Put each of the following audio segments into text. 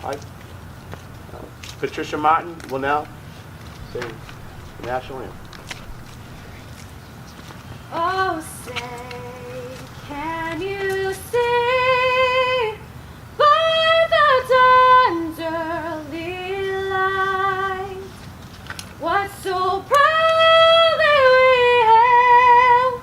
Hi. Patricia Martin will now sing the national anthem. Oh, say, can you see by the dawn's early light what so proudly we hailed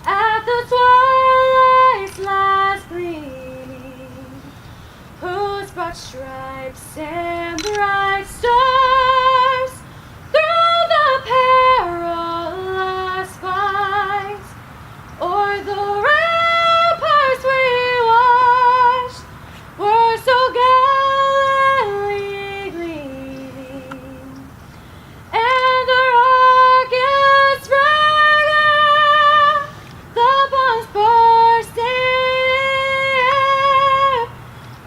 at the twilight's last gleaming, whose broad stripes and bright stars through the perilous fight o'er the ramparts we watched were so gallantly gleaming, and the rockets sprang up, the bombs bursting,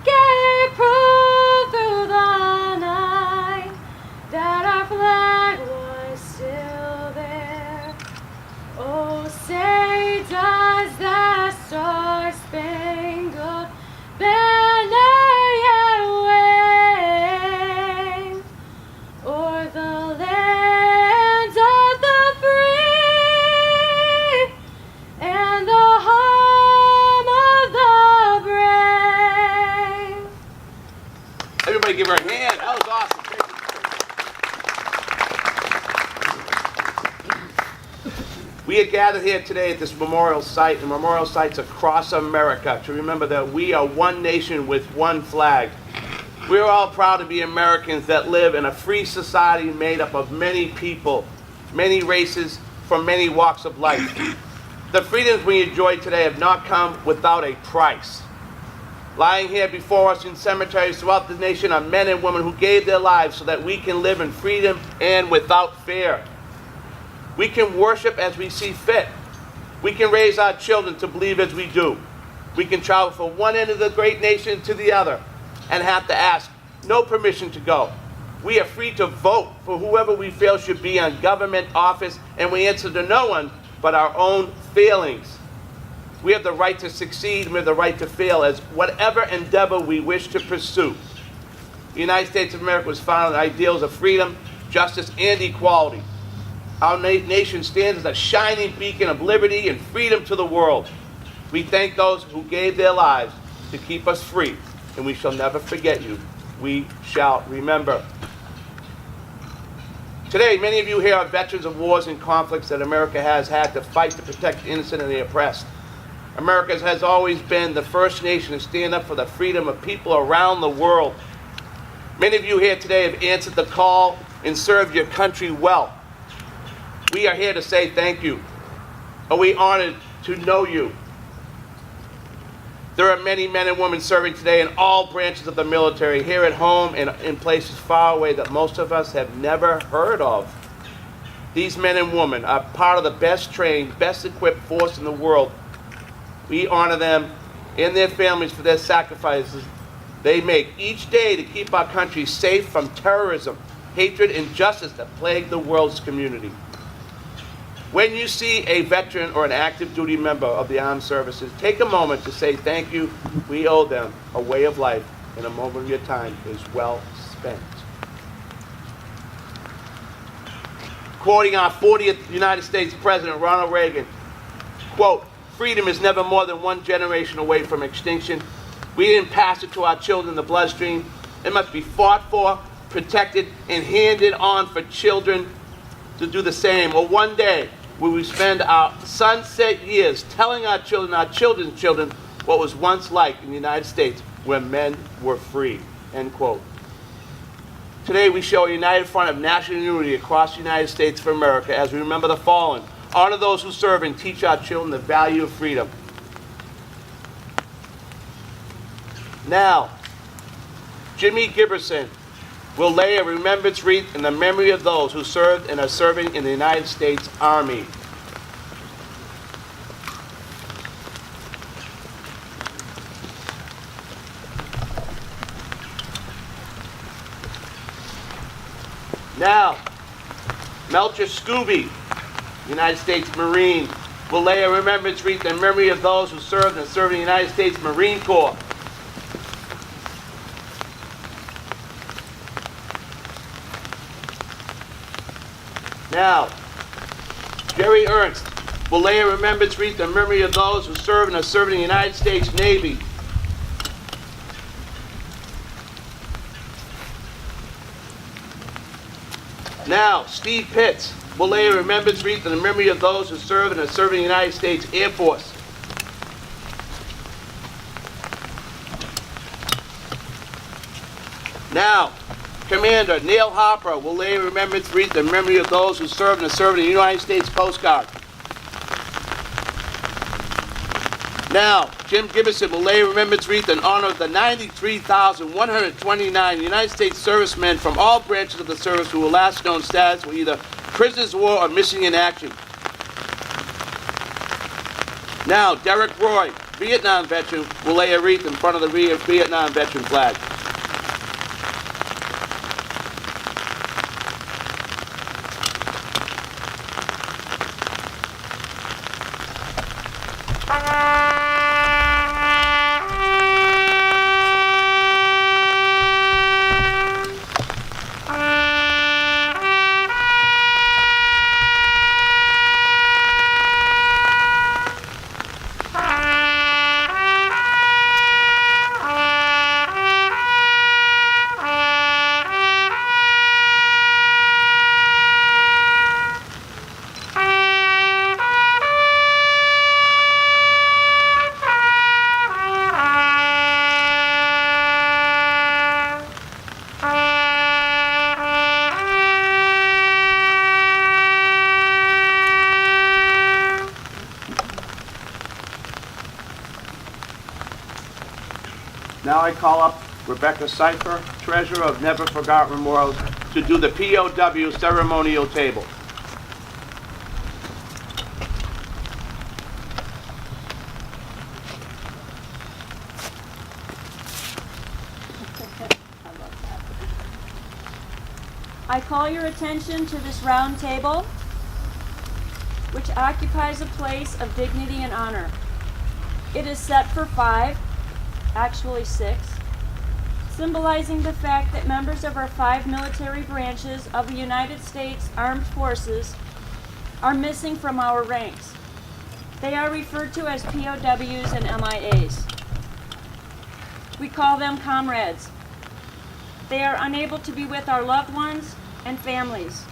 gave proof through the night that our flag was still there. Oh, say does that star-spangled banner yet wave o'er the lands of the free and the home of the brave? Everybody give her a hand. That was awesome. We are gathered here today at this memorial site and memorial sites across America to remember that we are one nation with one flag. We are all proud to be Americans that live in a free society made up of many people, many races, from many walks of life. The freedoms we enjoy today have not come without a price. Lying here before us in cemeteries throughout the nation are men and women who gave their lives so that we can live in freedom and without fear. We can worship as we see fit. We can raise our children to believe as we do. We can travel from one end of the great nation to the other and have to ask no permission to go. We are free to vote for whoever we feel should be in government office, and we answer to no one but our own feelings. We have the right to succeed and we have the right to fail as whatever endeavor we wish to pursue. The United States of America was founded on ideals of freedom, justice, and equality. Our nation stands as a shining beacon of liberty and freedom to the world. We thank those who gave their lives to keep us free, and we shall never forget you. We shall remember. Today, many of you here are veterans of wars and conflicts that America has had to fight to protect the innocent and the oppressed. America has always been the first nation to stand up for the freedom of people around the world. Many of you here today have answered the call and served your country well. We are here to say thank you. Are we honored to know you? There are many men and women serving today in all branches of the military, here at home and in places far away that most of us have never heard of. These men and women are part of the best trained, best equipped force in the world. We honor them and their families for their sacrifices they make each day to keep our country safe from terrorism, hatred, and injustice that plague the world's community. When you see a veteran or an active duty member of the armed services, take a moment to say thank you. We owe them a way of life, and a moment of your time is well spent. Quoting our 40th United States President, Ronald Reagan, quote, "Freedom is never more than one generation away from extinction. We didn't pass it to our children in the bloodstream. It must be fought for, protected, and handed on for children to do the same. Or one day, will we spend our sunset years telling our children's children, what was once like in the United States where men were free," end quote. Today we show a united front of national unity across the United States of America as we remember the fallen, honor those who serve, and teach our children the value of freedom. Now, Jimmy Giberson will lay a remembrance wreath in the memory of those who served and are serving in the United States Army. Now, Melcher Scooby, United States Marine, will lay a remembrance wreath in memory of those who served and serve in the United States Marine Corps. Now, Jerry Ernst will lay a remembrance wreath in memory of those who serve and are serving in the United States Navy. Now, Steve Pitts will lay a remembrance wreath in the memory of those who serve and are serving in the United States Air Force. Now, Commander Neil Harper will lay a remembrance wreath in memory of those who serve and are serving in the United States Coast Guard. Now, Jim Gibbison will lay a remembrance wreath in honor of the 93,129 United States servicemen from all branches of the service who were last known status were either prisoners of war or missing in action. Now, Derek Roy, Vietnam veteran, will lay a wreath in front of the Vietnam veteran flag. Now I call up Rebecca Cipher, treasurer of Never Forgotten Memorials, to do the POW ceremonial table. I call your attention to this round table, which occupies a place of dignity and honor. It is set for 5, actually 6, symbolizing the fact that members of our 5 military branches of the United States Armed Forces are missing from our ranks. They are referred to as POWs and MIAs. We call them comrades. They are unable to be with our loved ones and families,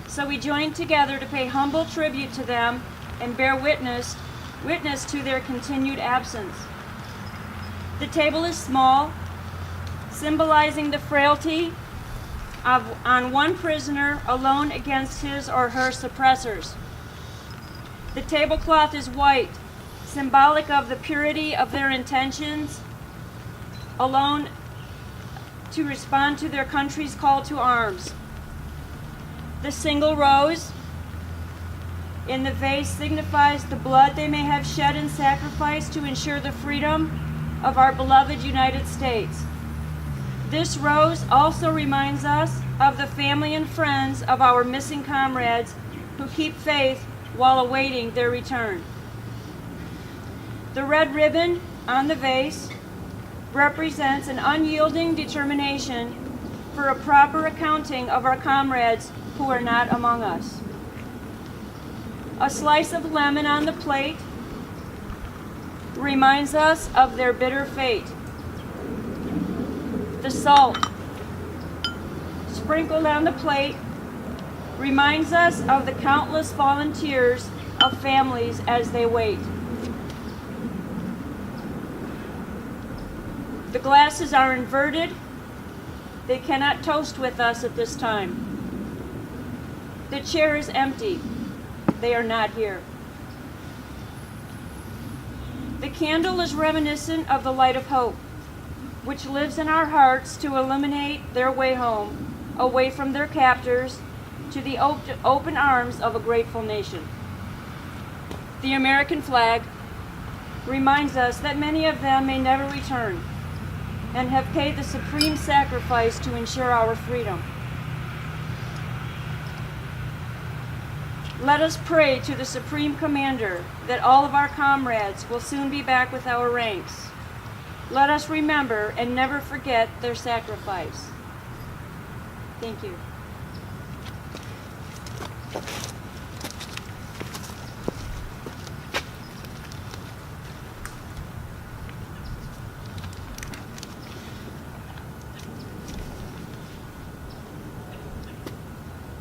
so we join together to pay humble tribute to them and bear witness to their continued absence. The table is small, symbolizing the frailty on one prisoner alone against his or her suppressors. The tablecloth is white, symbolic of the purity of their intentions, alone to respond to their country's call to arms. The single rose in the vase signifies the blood they may have shed in sacrifice to ensure the freedom of our beloved United States. This rose also reminds us of the family and friends of our missing comrades who keep faith while awaiting their return. The red ribbon on the vase represents an unyielding determination for a proper accounting of our comrades who are not among us. A slice of lemon on the plate reminds us of their bitter fate. The salt sprinkled on the plate reminds us of the countless volunteers of families as they wait. The glasses are inverted. They cannot toast with us at this time. The chair is empty. They are not here. The candle is reminiscent of the light of hope, which lives in our hearts to illuminate their way home, away from their captors, to the open arms of a grateful nation. The American flag reminds us that many of them may never return and have paid the supreme sacrifice to ensure our freedom. Let us pray to the Supreme Commander that all of our comrades will soon be back with our ranks. Let us remember and never forget their sacrifice. Thank you.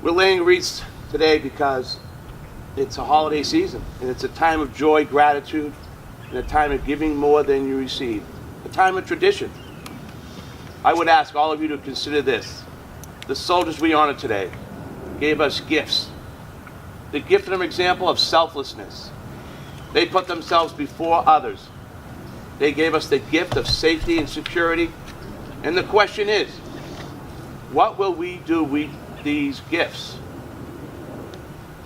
We're laying wreaths today because it's a holiday season, and it's a time of joy, gratitude, and a time of giving more than you receive. A time of tradition. I would ask all of you to consider this. The soldiers we honor today gave us gifts. They gifted an example of selflessness. They put themselves before others. They gave us the gift of safety and security. And the question is, what will we do with these gifts?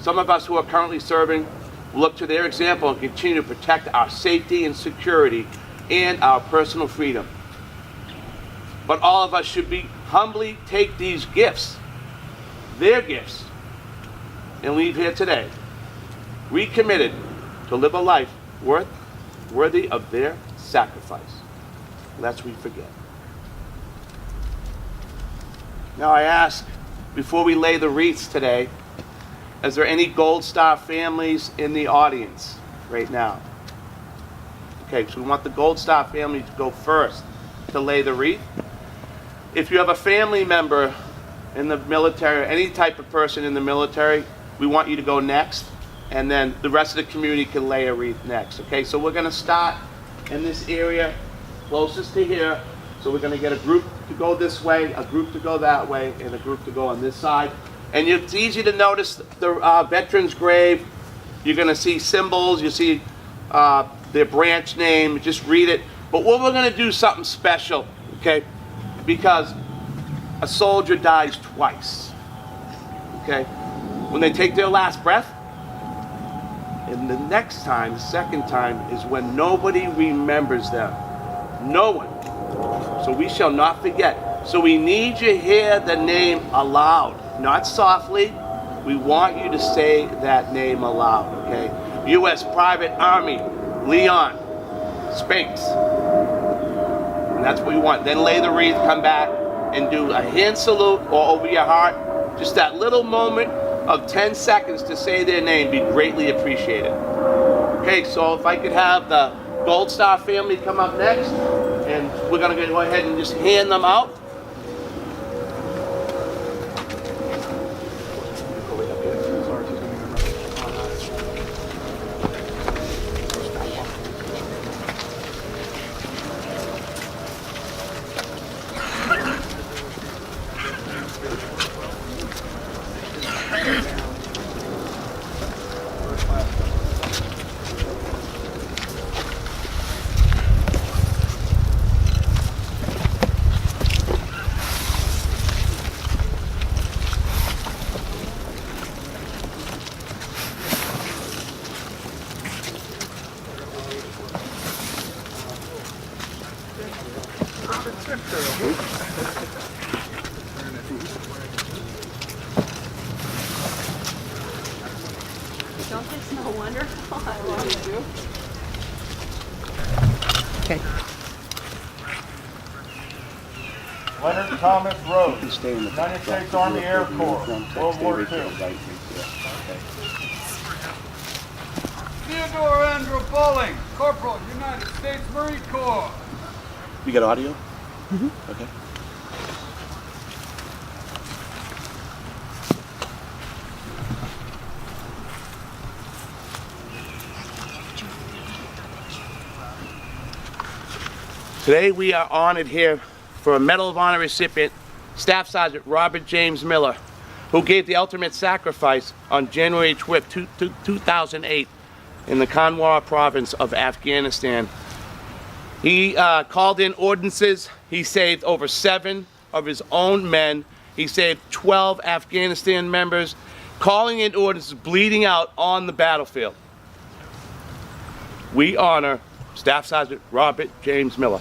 Some of us who are currently serving will look to their example and continue to protect our safety and security and our personal freedom. But all of us should humbly take these gifts, their gifts, and leave here today recommitted to live a life worthy of their sacrifice, lest we forget. Now I ask, before we lay the wreaths today, is there any Gold Star families in the audience right now? Okay, so we want the Gold Star family to go first to lay the wreath. If you have a family member in the military, or any type of person in the military, we want you to go next, and then the rest of the community can lay a wreath next. Okay, so we're going to start in this area closest to here. So we're going to get a group to go this way, a group to go that way, and a group to go on this side. And it's easy to notice the veteran's grave. You're going to see symbols, you see their branch name, just read it. But what we're going to do something special, okay? Because a soldier dies twice, okay? When they take their last breath, and the next time, the second time, is when nobody remembers them. No one. So we shall not forget. So we need you to hear the name aloud, not softly. We want you to say that name aloud, okay? U.S. Private Army, Leon Spinks. And that's what we want. Then lay the wreath, come back, and do a hand salute or over your heart. Just that little moment of 10 seconds to say their name, be greatly appreciated. Okay, so if I could have the Gold Star family come up next, and we're going to go ahead and just hand them out. Don't they smell wonderful? I love you. Okay. Leonard Thomas Rhodes, You stay in the United States Army Air Corps, World War II. Theodore Andrew Bowling, Corporal, United States Marine Corps. You got audio? Okay. Today we are honored here for a Medal of Honor recipient, Staff Sergeant Robert James Miller, who gave the ultimate sacrifice on January 12, 2008 in the Kandahar province of Afghanistan. He called in ordinances. He saved over 7 of his own men. He saved 12 Afghanistan members, calling in ordinances, bleeding out on the battlefield. We honor Staff Sergeant Robert James Miller.